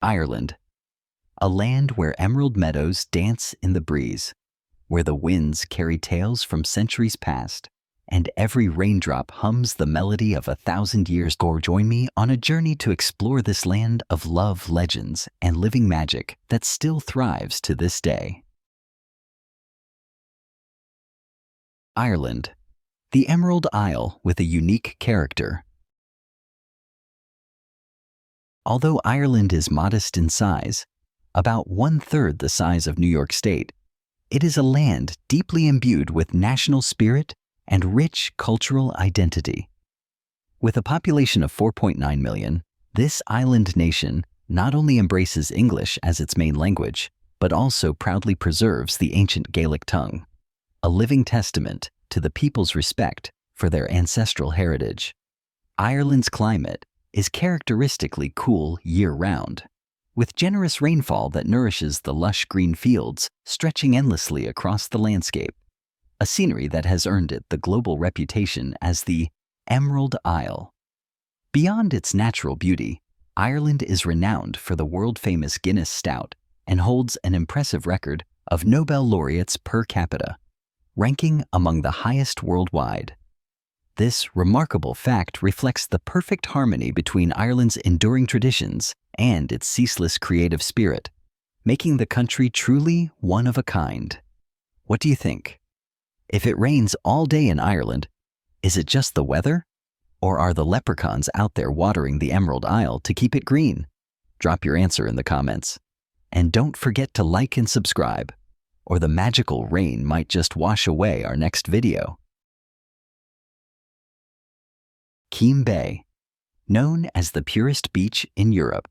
Ireland, a land where emerald meadows dance in the breeze, where the winds carry tales from centuries past, and every raindrop hums the melody of 1,000 years. Join me on a journey to explore this land of love, legends, and living magic that still thrives to this day. Ireland, the Emerald Isle with a unique character. Although Ireland is modest in size, about 1/3 the size of New York State, it is a land deeply imbued with national spirit and rich cultural identity. With a population of 4.9 million, this island nation not only embraces English as its main language, but also proudly preserves the ancient Gaelic tongue, a living testament to the people's respect for their ancestral heritage. Ireland's climate is characteristically cool year-round, with generous rainfall that nourishes the lush green fields stretching endlessly across the landscape, a scenery that has earned it the global reputation as the Emerald Isle. Beyond its natural beauty, Ireland is renowned for the world-famous Guinness Stout and holds an impressive record of Nobel laureates per capita, ranking among the highest worldwide. This remarkable fact reflects the perfect harmony between Ireland's enduring traditions and its ceaseless creative spirit, making the country truly one of a kind. What do you think? If it rains all day in Ireland, is it just the weather? Or are the leprechauns out there watering the Emerald Isle to keep it green? Drop your answer in the comments. And don't forget to like and subscribe, or the magical rain might just wash away our next video. Keem Bay, known as the purest beach in Europe.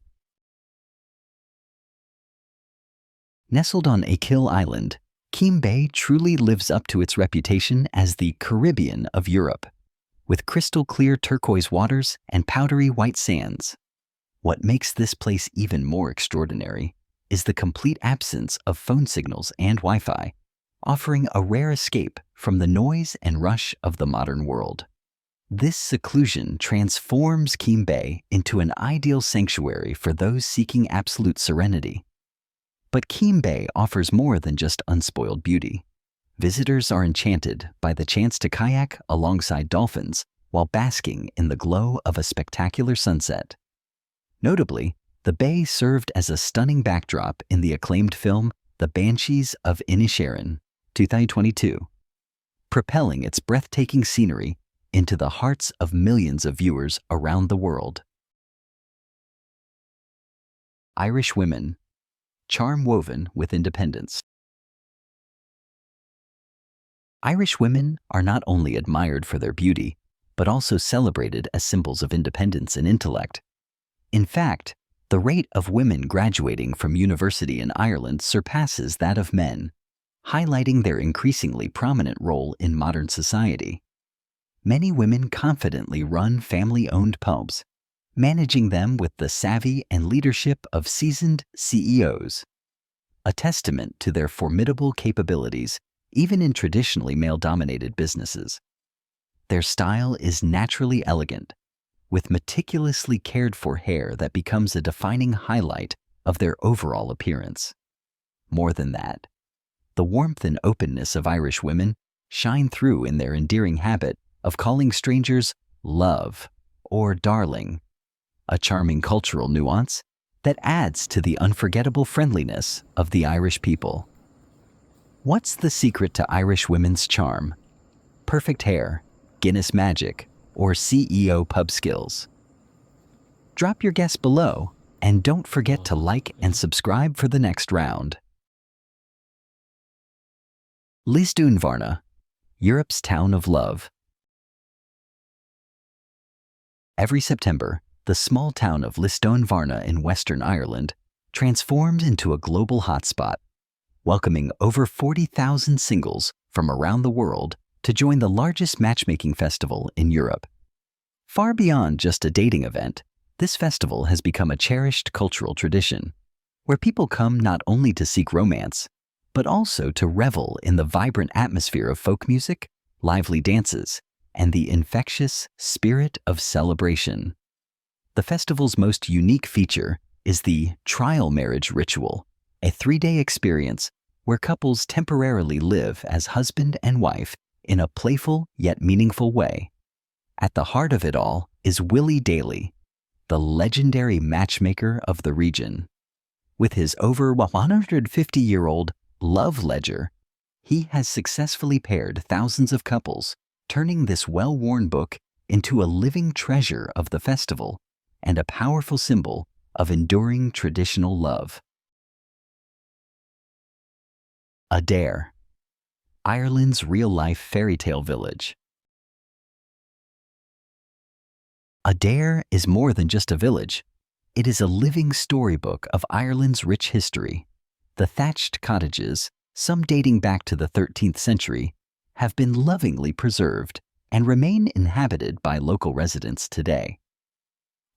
Nestled on Achill Island, Keem Bay truly lives up to its reputation as the Caribbean of Europe, with crystal-clear turquoise waters and powdery white sands. What makes this place even more extraordinary is the complete absence of phone signals and Wi-Fi, offering a rare escape from the noise and rush of the modern world. This seclusion transforms Keem Bay into an ideal sanctuary for those seeking absolute serenity. But Keem Bay offers more than just unspoiled beauty. Visitors are enchanted by the chance to kayak alongside dolphins while basking in the glow of a spectacular sunset. Notably, the bay served as a stunning backdrop in the acclaimed film The Banshees of Inisherin, 2022, propelling its breathtaking scenery into the hearts of millions of viewers around the world. Irish women, charm woven with independence. Irish women are not only admired for their beauty, but also celebrated as symbols of independence and intellect. In fact, the rate of women graduating from university in Ireland surpasses that of men, highlighting their increasingly prominent role in modern society. Many women confidently run family-owned pubs, managing them with the savvy and leadership of seasoned CEOs, a testament to their formidable capabilities even in traditionally male-dominated businesses. Their style is naturally elegant, with meticulously cared-for hair that becomes a defining highlight of their overall appearance. More than that, the warmth and openness of Irish women shine through in their endearing habit of calling strangers love or darling, a charming cultural nuance that adds to the unforgettable friendliness of the Irish people. What's the secret to Irish women's charm? Perfect hair, Guinness magic, or CEO pub skills? Drop your guess below, and don't forget to like and subscribe for the next round. Lisdoonvarna, Europe's town of love. Every September, the small town of Lisdoonvarna in Western Ireland transforms into a global hotspot, welcoming over 40,000 singles from around the world to join the largest matchmaking festival in Europe. Far beyond just a dating event, this festival has become a cherished cultural tradition, where people come not only to seek romance, but also to revel in the vibrant atmosphere of folk music, lively dances, and the infectious spirit of celebration. The festival's most unique feature is the trial marriage ritual, a 3-day experience where couples temporarily live as husband and wife in a playful yet meaningful way. At the heart of it all is Willie Daly, the legendary matchmaker of the region. With his over 150-year-old love ledger, he has successfully paired thousands of couples, turning this well-worn book into a living treasure of the festival and a powerful symbol of enduring traditional love. Adare, Ireland's real-life fairy tale village. Adare is more than just a village. It is a living storybook of Ireland's rich history. The thatched cottages, some dating back to the 13th century, have been lovingly preserved and remain inhabited by local residents today.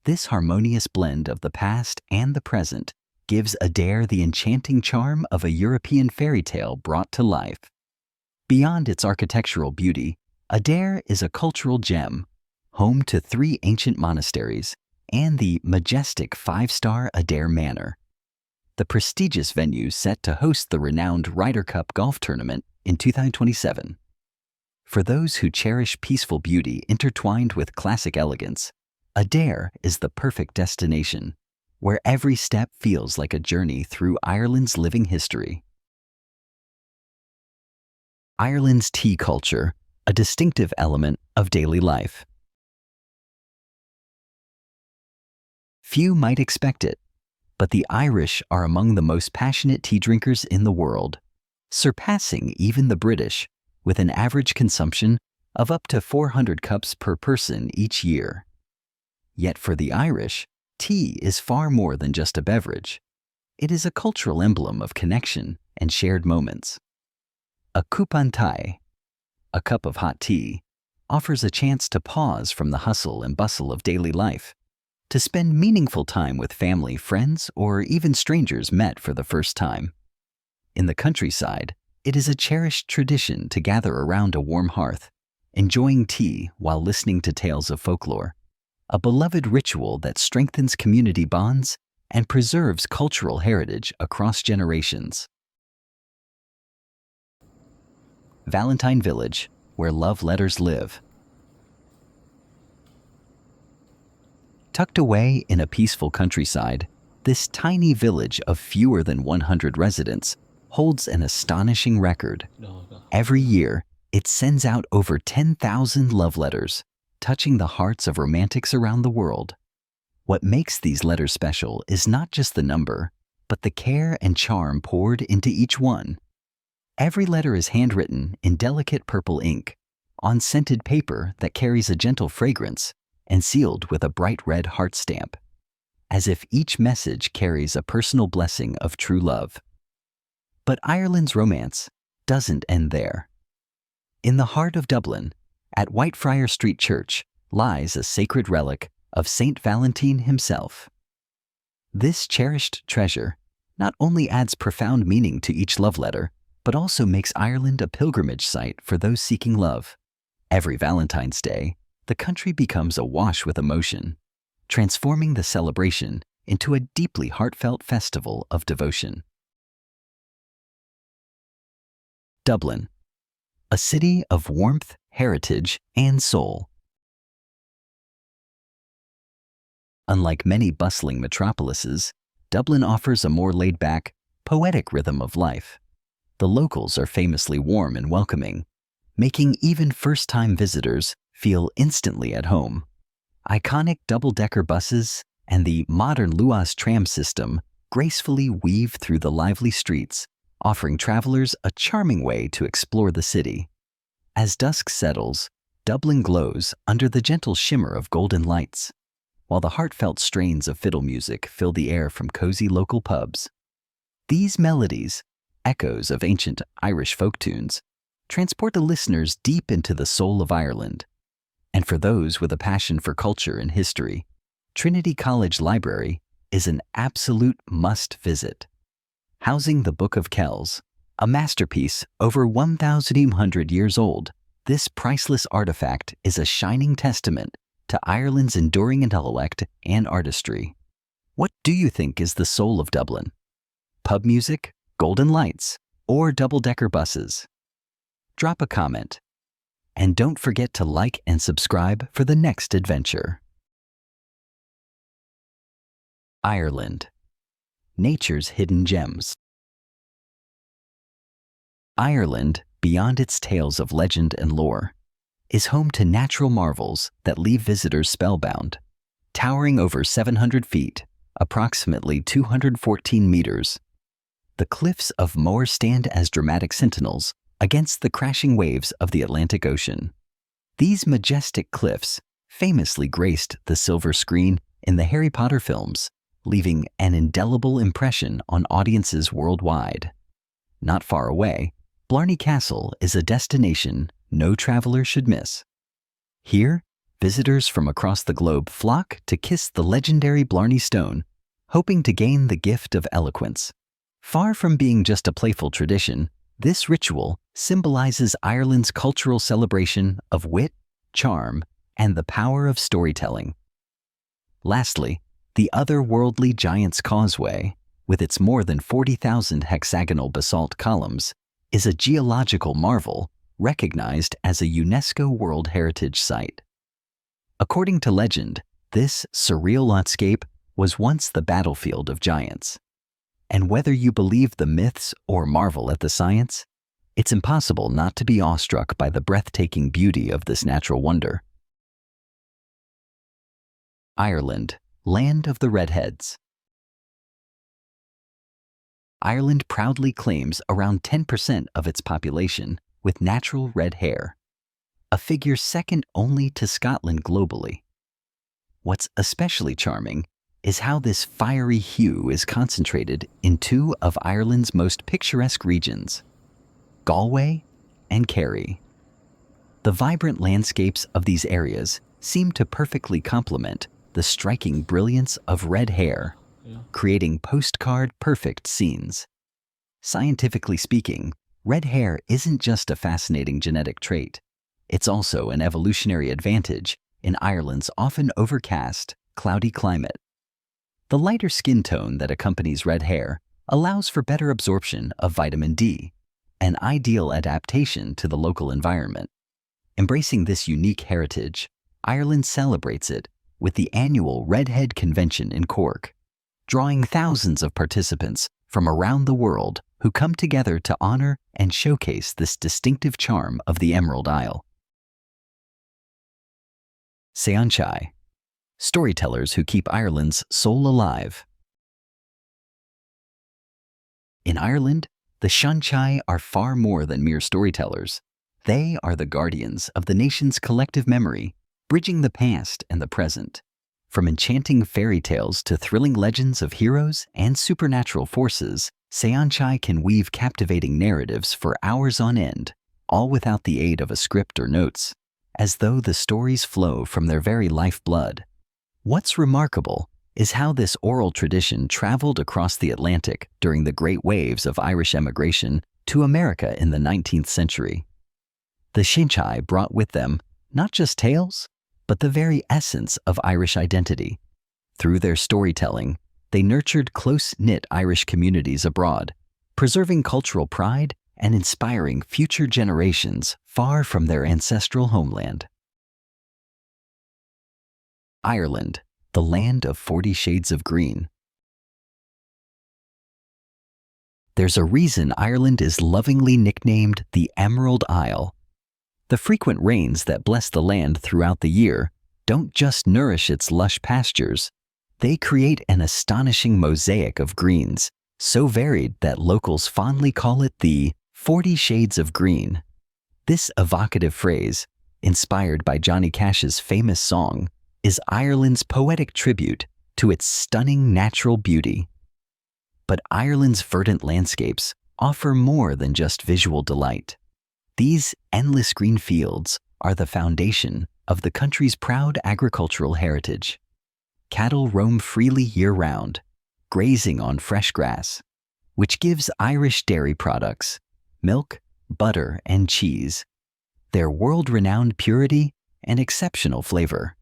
This harmonious blend of the past and the present gives Adare the enchanting charm of a European fairy tale brought to life. Beyond its architectural beauty, Adare is a cultural gem, home to 3 ancient monasteries and the majestic 5-star Adare Manor, the prestigious venue set to host the renowned Ryder Cup golf tournament in 2027. For those who cherish peaceful beauty intertwined with classic elegance, Adare is the perfect destination, where every step feels like a journey through Ireland's living history. Ireland's tea culture, a distinctive element of daily life. Few might expect it, but the Irish are among the most passionate tea drinkers in the world, surpassing even the British, with an average consumption of up to 400 cups per person each year. Yet for the Irish, tea is far more than just a beverage. It is a cultural emblem of connection and shared moments. A cúpan tae, a cup of hot tea, offers a chance to pause from the hustle and bustle of daily life, to spend meaningful time with family, friends, or even strangers met for the first time. In the countryside, it is a cherished tradition to gather around a warm hearth, enjoying tea while listening to tales of folklore, a beloved ritual that strengthens community bonds and preserves cultural heritage across generations. Valentine Village, where love letters live. Tucked away in a peaceful countryside, this tiny village of fewer than 100 residents holds an astonishing record. Every year, it sends out over 10,000 love letters, touching the hearts of romantics around the world. What makes these letters special is not just the number, but the care and charm poured into each one. Every letter is handwritten in delicate purple ink, on scented paper that carries a gentle fragrance, and sealed with a bright red heart stamp, as if each message carries a personal blessing of true love. But Ireland's romance doesn't end there. In the heart of Dublin, at Whitefriar Street Church, lies a sacred relic of Saint Valentine himself. This cherished treasure not only adds profound meaning to each love letter, but also makes Ireland a pilgrimage site for those seeking love. Every Valentine's Day, the country becomes awash with emotion, transforming the celebration into a deeply heartfelt festival of devotion. Dublin, a city of warmth, heritage, and soul. Unlike many bustling metropolises, Dublin offers a more laid-back, poetic rhythm of life. The locals are famously warm and welcoming, making even first-time visitors feel instantly at home. Iconic double-decker buses and the modern Luas tram system gracefully weave through the lively streets, offering travelers a charming way to explore the city. As dusk settles, Dublin glows under the gentle shimmer of golden lights, while the heartfelt strains of fiddle music fill the air from cozy local pubs. These melodies, echoes of ancient Irish folk tunes, transport the listeners deep into the soul of Ireland. And for those with a passion for culture and history, Trinity College Library is an absolute must-visit. Housing the Book of Kells, a masterpiece over 1,800 years old, this priceless artifact is a shining testament to Ireland's enduring intellect and artistry. What do you think is the soul of Dublin? Pub music, golden lights, or double-decker buses? Drop a comment. And don't forget to like and subscribe for the next adventure. Ireland. Nature's hidden gems. Ireland, beyond its tales of legend and lore, is home to natural marvels that leave visitors spellbound. Towering over 700 feet, approximately 214 meters, the cliffs of Moher stand as dramatic sentinels against the crashing waves of the Atlantic Ocean. These majestic cliffs famously graced the silver screen in the Harry Potter films, leaving an indelible impression on audiences worldwide. Not far away, Blarney Castle is a destination no traveler should miss. Here, visitors from across the globe flock to kiss the legendary Blarney Stone, hoping to gain the gift of eloquence. Far from being just a playful tradition, this ritual symbolizes Ireland's cultural celebration of wit, charm, and the power of storytelling. Lastly, the otherworldly Giant's Causeway, with its more than 40,000 hexagonal basalt columns, is a geological marvel recognized as a UNESCO World Heritage Site. According to legend, this surreal landscape was once the battlefield of giants. And whether you believe the myths or marvel at the science, it's impossible not to be awestruck by the breathtaking beauty of this natural wonder. Ireland, Land of the Redheads. Ireland proudly claims around 10% of its population with natural red hair, a figure second only to Scotland globally. What's especially charming is how this fiery hue is concentrated in two of Ireland's most picturesque regions, Galway and Kerry. The vibrant landscapes of these areas seem to perfectly complement the striking brilliance of red hair, creating postcard-perfect scenes. Scientifically speaking, red hair isn't just a fascinating genetic trait. It's also an evolutionary advantage in Ireland's often overcast, cloudy climate. The lighter skin tone that accompanies red hair allows for better absorption of vitamin D, an ideal adaptation to the local environment. Embracing this unique heritage, Ireland celebrates it with the annual Redhead Convention in Cork, drawing thousands of participants from around the world who come together to honor and showcase this distinctive charm of the Emerald Isle. Seanchai, storytellers who keep Ireland's soul alive. In Ireland, the Seanchai are far more than mere storytellers. They are the guardians of the nation's collective memory, bridging the past and the present. From enchanting fairy tales to thrilling legends of heroes and supernatural forces, Seanchai can weave captivating narratives for hours on end, all without the aid of a script or notes, as though the stories flow from their very lifeblood. What's remarkable is how this oral tradition traveled across the Atlantic during the great waves of Irish emigration to America in the 19th century. The Seanchai brought with them not just tales, but the very essence of Irish identity. Through their storytelling, they nurtured close-knit Irish communities abroad, preserving cultural pride and inspiring future generations far from their ancestral homeland. Ireland, the land of 40 shades of green. There's a reason Ireland is lovingly nicknamed the Emerald Isle. The frequent rains that bless the land throughout the year don't just nourish its lush pastures, they create an astonishing mosaic of greens, so varied that locals fondly call it the 40 Shades of Green. This evocative phrase, inspired by Johnny Cash's famous song, is Ireland's poetic tribute to its stunning natural beauty. But Ireland's verdant landscapes offer more than just visual delight. These endless green fields are the foundation of the country's proud agricultural heritage. Cattle roam freely year-round, grazing on fresh grass, which gives Irish dairy products, milk, butter, and cheese, their world-renowned purity and exceptional flavor.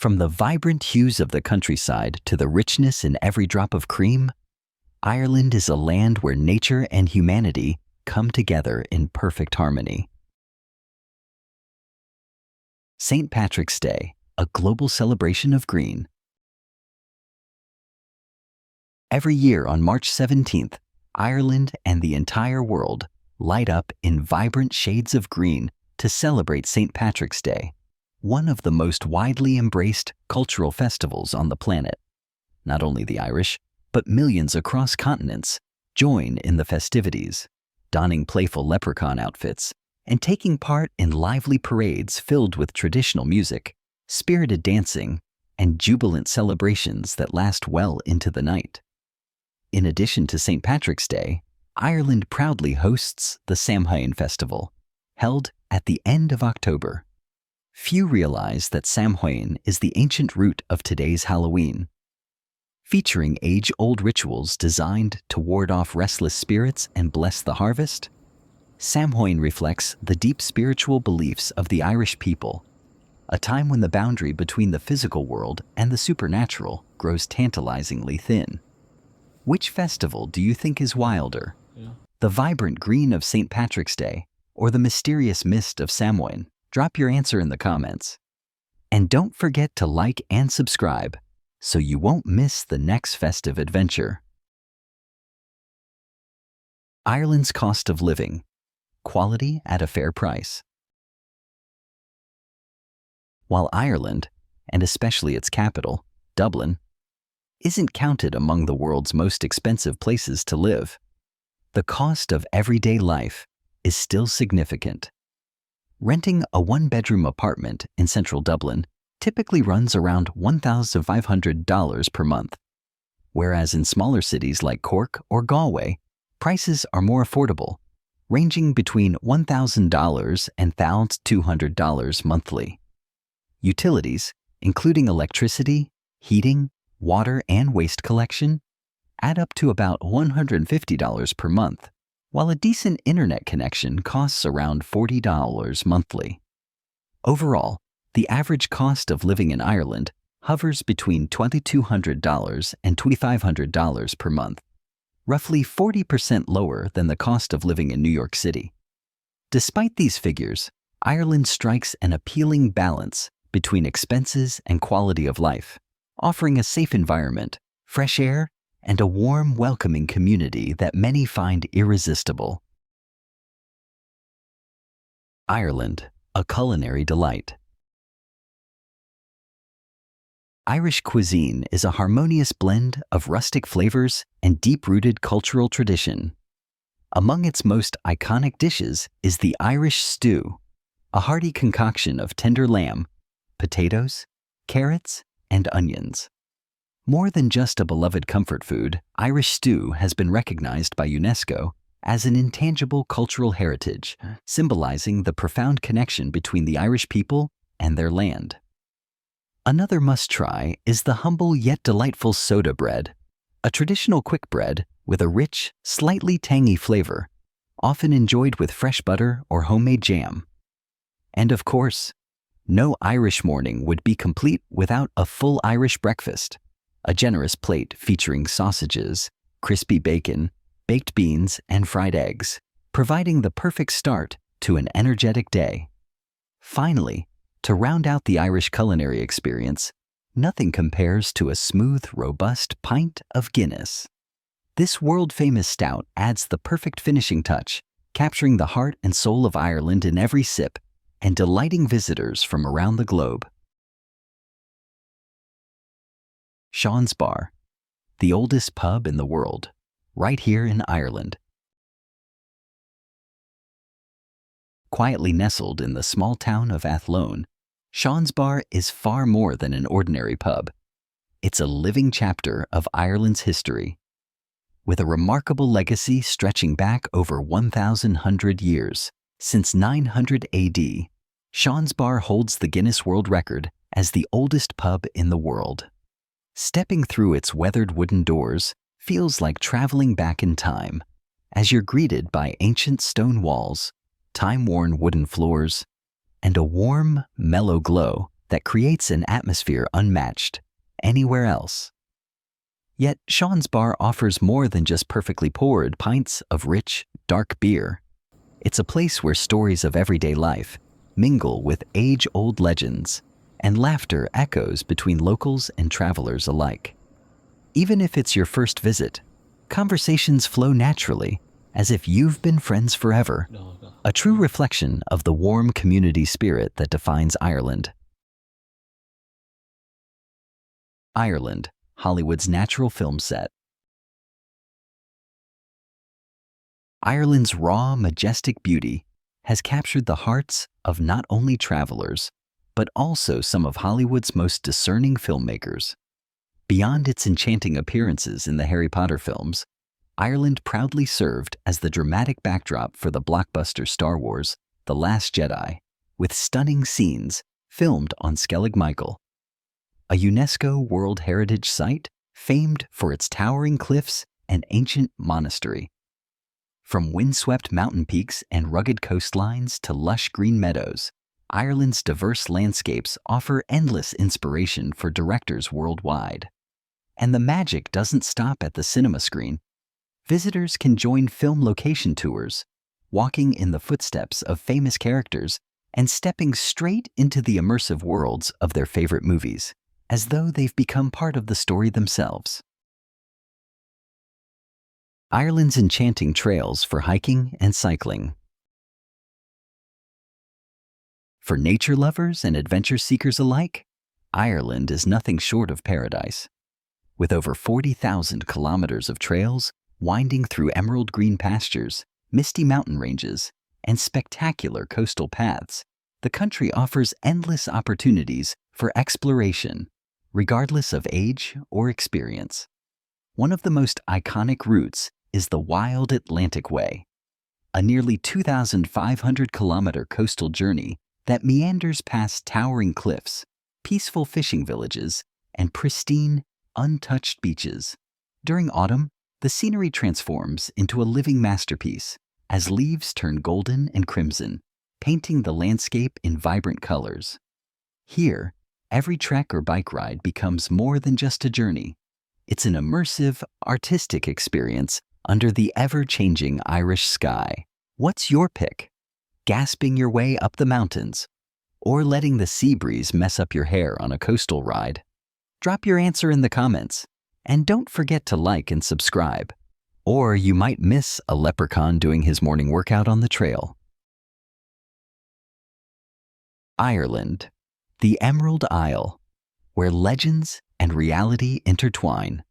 From the vibrant hues of the countryside to the richness in every drop of cream, Ireland is a land where nature and humanity come together in perfect harmony. St. Patrick's Day, a global celebration of green. Every year on March 17th, Ireland and the entire world light up in vibrant shades of green to celebrate St. Patrick's Day, one of the most widely embraced cultural festivals on the planet. Not only the Irish, but millions across continents join in the festivities, donning playful leprechaun outfits and taking part in lively parades filled with traditional music, spirited dancing, and jubilant celebrations that last well into the night. In addition to St. Patrick's Day, Ireland proudly hosts the Seanchai Festival, held at the end of October. Few realize that Samhain is the ancient root of today's Halloween. Featuring age-old rituals designed to ward off restless spirits and bless the harvest, Samhain reflects the deep spiritual beliefs of the Irish people, a time when the boundary between the physical world and the supernatural grows tantalizingly thin. Which festival do you think is wilder? The vibrant green of St. Patrick's Day or the mysterious mist of Samhain? Drop your answer in the comments. And don't forget to like and subscribe so you won't miss the next festive adventure. Ireland's cost of living. Quality at a fair price. While Ireland, and especially its capital, Dublin, isn't counted among the world's most expensive places to live, the cost of everyday life is still significant. Renting a one-bedroom apartment in central Dublin typically runs around $1,500 per month, whereas in smaller cities like Cork or Galway, prices are more affordable, ranging between $1,000 and $1,200 monthly. Utilities, including electricity, heating, water, and waste collection, add up to about $150 per month, while a decent internet connection costs around $40 monthly. Overall, the average cost of living in Ireland hovers between $2,200 and $2,500 per month, roughly 40% lower than the cost of living in New York City. Despite these figures, Ireland strikes an appealing balance between expenses and quality of life, offering a safe environment, fresh air, and a warm, welcoming community that many find irresistible. Ireland, a culinary delight. Irish cuisine is a harmonious blend of rustic flavors and deep-rooted cultural tradition. Among its most iconic dishes is the Irish stew, a hearty concoction of tender lamb, potatoes, carrots, and onions. More than just a beloved comfort food, Irish stew has been recognized by UNESCO as an intangible cultural heritage, symbolizing the profound connection between the Irish people and their land. Another must-try is the humble yet delightful soda bread, a traditional quick bread with a rich, slightly tangy flavor, often enjoyed with fresh butter or homemade jam. And of course, no Irish morning would be complete without a full Irish breakfast, a generous plate featuring sausages, crispy bacon, baked beans, and fried eggs, providing the perfect start to an energetic day. Finally, to round out the Irish culinary experience, nothing compares to a smooth, robust pint of Guinness. This world-famous stout adds the perfect finishing touch, capturing the heart and soul of Ireland in every sip and delighting visitors from around the globe. Sean's Bar, the oldest pub in the world, right here in Ireland. Quietly nestled in the small town of Athlone, Sean's Bar is far more than an ordinary pub. It's a living chapter of Ireland's history. With a remarkable legacy stretching back over 1,100 years, since 900 AD, Sean's Bar holds the Guinness World Record as the oldest pub in the world. Stepping through its weathered wooden doors feels like traveling back in time, as you're greeted by ancient stone walls, time-worn wooden floors, and a warm, mellow glow that creates an atmosphere unmatched anywhere else. Yet Sean's Bar offers more than just perfectly poured pints of rich, dark beer. It's a place where stories of everyday life mingle with age-old legends, and laughter echoes between locals and travelers alike. Even if it's your first visit, conversations flow naturally, as if you've been friends forever, a true reflection of the warm community spirit that defines Ireland. Ireland, Hollywood's natural film set. Ireland's raw, majestic beauty has captured the hearts of not only travelers, but also some of Hollywood's most discerning filmmakers. Beyond its enchanting appearances in the Harry Potter films, Ireland proudly served as the dramatic backdrop for the blockbuster Star Wars: The Last Jedi, with stunning scenes filmed on Skellig Michael, a UNESCO World Heritage Site famed for its towering cliffs and ancient monastery. From windswept mountain peaks and rugged coastlines to lush green meadows, Ireland's diverse landscapes offer endless inspiration for directors worldwide. And the magic doesn't stop at the cinema screen. Visitors can join film location tours, walking in the footsteps of famous characters and stepping straight into the immersive worlds of their favorite movies, as though they've become part of the story themselves. Ireland's enchanting trails for hiking and cycling. For nature lovers and adventure seekers alike, Ireland is nothing short of paradise. With over 40,000 kilometers of trails winding through emerald green pastures, misty mountain ranges, and spectacular coastal paths, the country offers endless opportunities for exploration, regardless of age or experience. One of the most iconic routes is the Wild Atlantic Way, a nearly 2,500-kilometer coastal journey that meanders past towering cliffs, peaceful fishing villages, and pristine, untouched beaches. During autumn, the scenery transforms into a living masterpiece as leaves turn golden and crimson, painting the landscape in vibrant colors. Here, every trek or bike ride becomes more than just a journey. It's an immersive, artistic experience under the ever-changing Irish sky. What's your pick? Gasping your way up the mountains, or letting the sea breeze mess up your hair on a coastal ride? Drop your answer in the comments, and don't forget to like and subscribe, or you might miss a leprechaun doing his morning workout on the trail. Ireland, the Emerald Isle, where legends and reality intertwine,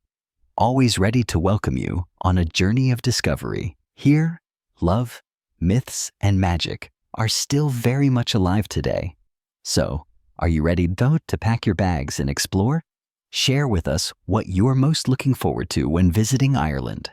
always ready to welcome you on a journey of discovery. Here, love, myths, and magic are still very much alive today. So, are you ready though to pack your bags and explore? Share with us what you're most looking forward to when visiting Ireland.